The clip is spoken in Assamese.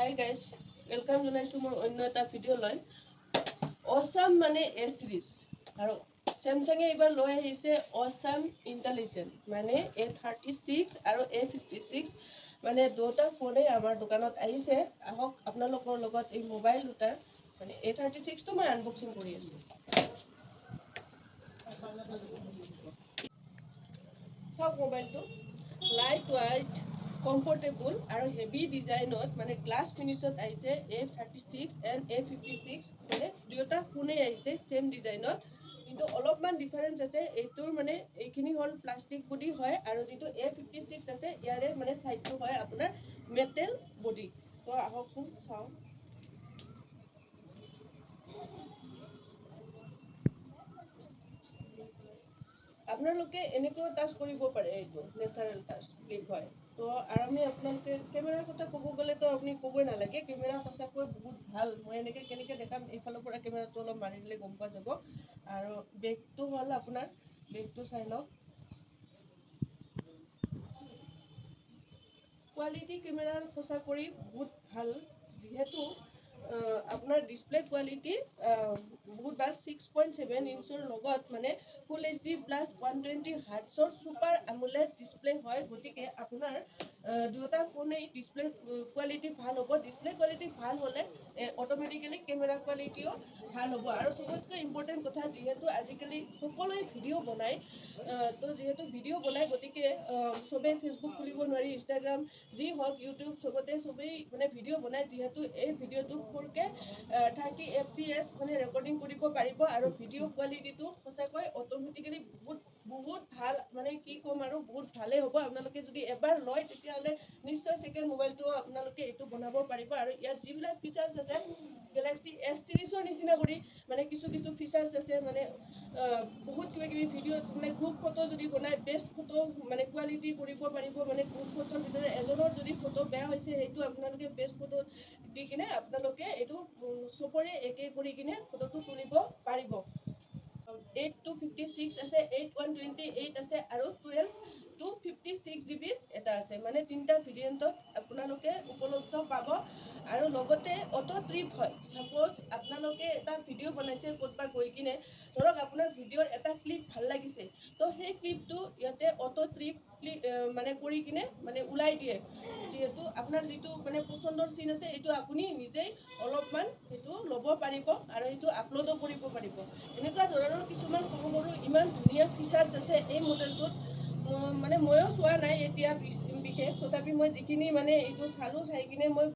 Hi guys, welcome to my another video line. Awesome mane A series. Aro Samsung e ibar loi ahise Awesome Intelligent mane A36 aro A56 mane dota phone amar dokanot ahise ahok apnalokor logot ei mobile dutar mane A36 to moi unboxing kori asu. Sab mobile to light weight comfortable আৰু হেভি ডিজাইনত মানে গ্লাস ফিনিশত আহিছে A36 and A56 মানে দুটা ফোনে আহিছে সেম ডিজাইনত কিন্তু অলপমান ডিফারেন্স আছে এইটোৰ মানে এইখিনি হল প্লাষ্টিক বডি হয় আৰু যেটো A56 আছে ইয়াৰে মানে সাইডটো হয় আপোনাৰ মেটেল বডি তো আহকচোন চাও আপোনালোকে এনেকৈ টাচ কৰিব পাৰে এইটো নেচাৰেল টাচ ক্লিক হয় তো আৰু আমি আপোনালোকে ক্যামেৰাৰ কথা ক'ব গ'লে তো আপুনি ক'বই নালাগে ক্যামেৰা সঁচাকৈ বহুত ভাল মই এনেকৈ কেনেকৈ দেখাম এইফালৰ পৰা ক্যামেৰাটো অলপ মাৰি দিলে গম পোৱা যাব আৰু বেকটো হ'ল আপোনাৰ বেকটো চাই লওক কোৱালিটি ক্যামেৰাৰ সঁচা কৰি বহুত ভাল যেহেতু আপোনাৰ ডিসপ্লে কোৱালিটি বহুত ভাল 6.7 ইঞ্চৰ লগত মানে ফুল এইচডি প্লাস 120 হাৰ্টজৰ সুপাৰ আমোলেড ডিসপ্লে হয় গতিকে আপোনাৰ দুটা ফোনে ডিসপ্লে কোৱালিটি ভাল হ'ব ডিসপ্লে কোৱালিটি ভাল হলে অটোমেটিক্যালি ক্যামেৰা কোৱালিটিও ভাল হ'ব আৰু সবতকৈ ইম্পৰ্টেন্ট কথা যেহেতু আজিকালি সকলোৱে ভিডিও বনায় তো যেহেতু ভিডিও বনায় গতিকে সবে ফেসবুক খুলিব নোৱাৰি ইনষ্টাগ্ৰাম যি হওক ইউটিউব সবতে সবেই মানে ভিডিও বনায় যেহেতু এই ভিডিওটো 4K 30 fps মানে রেকর্ডিং কৰিব পাৰিব আৰু ভিডিও কোৱালিটিটো সঁচাকৈ অটোমেটিক্যালি বহুত ভাল মানে কি কম আৰু বহুত ভালে হ'ব আপোনালোকে যদি এবাৰ লয় তেতিয়াহলে নিশ্চয় সেকেন্ড মোবাইলটো আপোনালোকে এটো বনাব পাৰিব আৰু ইয়াত যিবিলাক ফিচাৰ্স আছে Galaxy S সিৰিজৰ নিচিনা কৰি মানে কিছু ফিচাৰ্স আছে মানে বহুত কিবা কিবি ভিডিও মানে গ্ৰুপ ফটো যদি বনায় বেস্ট ফটো মানে কোৱালিটি কৰিব পাৰিব মানে গ্ৰুপ ফটোৰ ভিতৰত এজনৰ যদি ফটো বেয়া হৈছে সেইটো আপোনালোকে বেস্ট ফটো দি কিনে আপোনালোকে এটো সবৰে একে কৰি কিনে ফটোটো তুলিব পাৰিব 8 to 56 আছে 8 128 আছে আৰু 12 to 56 GB এটা আছে মানে তিনটা ভেৰিয়েন্টত আপোনালোকে উপলব্ধ পাব আৰু লগতে অটো ট্ৰিপ হয় সাপোজ আপোনালোকে এটা ভিডিও বনাইছে কোনবা গৈ কিনে ধৰক আপোনাৰ ভিডিওৰ এটা ক্লিপ ভাল লাগিছে তো সেই ক্লিপটো ইয়াতে অটো ট্ৰিপ মানে কৰি কিনে মানে উলাই দিয়ে যেহেতু আপোনাৰ যেটো মানে পছন্দৰ সিন আছে এটো আপুনি নিজেই অলপমান এটো লব পাৰিব আৰু এটো আপলোডও কৰিব পাৰিব এনেকুৱা ধৰণৰ কিছুমান সৰু ইমান ধুনীয়া ফিচাৰ্স আছে এই মডেলটোত মানে ময়ো চোৱা নাই এতিয়া বিশেষ তথাপি মই যিখিনি মানে এইটো চালো চাই কিনে মই